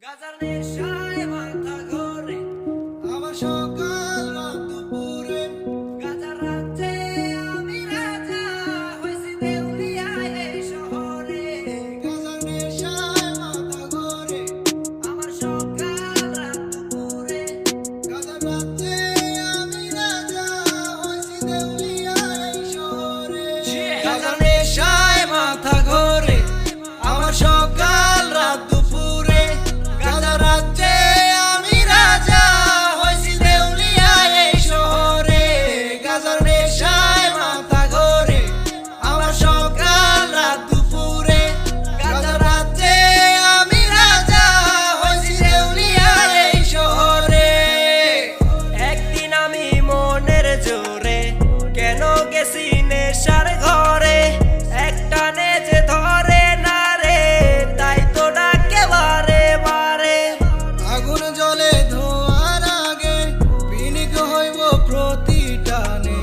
গাজার নেশায় মাথা ঘোরে আমার সকাল দুপুরে গাজার রাজ্যে আমি রাজা হইছি দেউলিয়ায় এই শহরে গাজার নেশায় মাথা ঘোরে আমার সকাল দুপুরে গাজার রাজ্যে আমি রাজা হইছি দেউলিয়ায় এই শহরে গাজার নেশায় মাথা ঘোরে আমার সকাল রাত দুপুরে গাজার রাজ্যে আমি রাজা হইছি দেউলিয়ায় এই শহরে গাজার নেশায় মাথা ঘোরে আমার সকাল রাত দুপুরে গাজার রাজ্যে আমি রাজা হইছি দেউলিয়ায় এই শহরে একদিন আমি মনের জোরে কেন গেছি নেশার ঘরে একটা নে যে ধরে না রে তাই তো ডাকে বারে বারে আগুন জ্বলে ধোয়ার আগে বিনিক হইব প্রতিটানে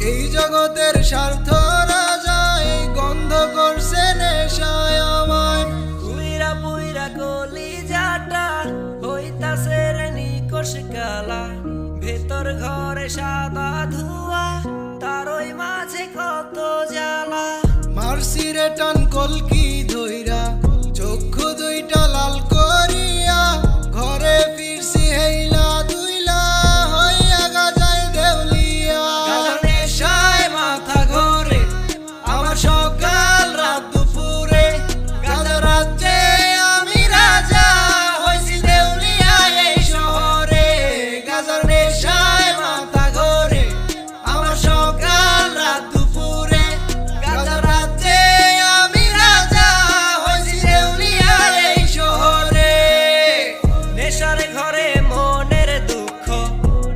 এই জগতের স্বার্থ রাজা এই গন্ধ করছে নেশায় আমায় পুইরা পুইরা কলিজাটা হইতাছে রে নিকশ কালা ভেতর ঘরে সাদা ধোঁয়া তার ওই মাঝে কত জ্বালা মারছি রে টান কলকি ধইরা চক্ষু দুইটা লাল করিয়া ঘরে ফিরছি হেইলা দুইলা হইয়া গাজায় দেউলিয়া গাজার নেশায় মাথা ঘোরে আমার সকাল রাত দুপুরে গাজার রাজ্যে আমি রাজা হইছি দেউলিয়ায় এই শহরে গাজার নেশায় মাথা ঘোরে আমার সকাল রাত দুপুরে গাজার রাজ্যে আমি রাজা হইছি দেউলিয়ায় এই শহরে নেশার ঘরে মনের দুঃখ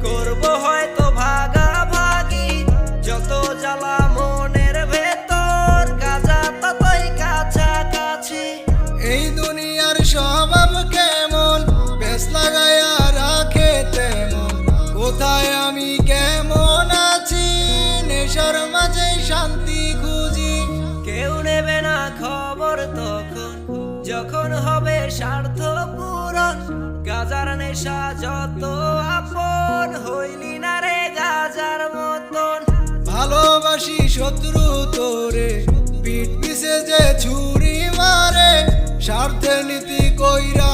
করব হয়তো ভাগাভাগি যত জ্বালা মনের ভেতর গাজা ততই কাছাকাছি এই দুনিয়ার স্বভাব কেমন বেশ লাগাইয়া রাখে তেমন কোথায় আমি কেমন আছি নেশার মাঝে শান্তি খুঁজি কেউ নেবে না খবর তখন যখন হবে স্বার্থ পূরণ গাজার নেশা যত আপন হইলি না রে গাজার মতন ভালোবাসি শত্রু তোরে পিঠ পিছে যে ছুরি মারে স্বার্থের নীতি কইরা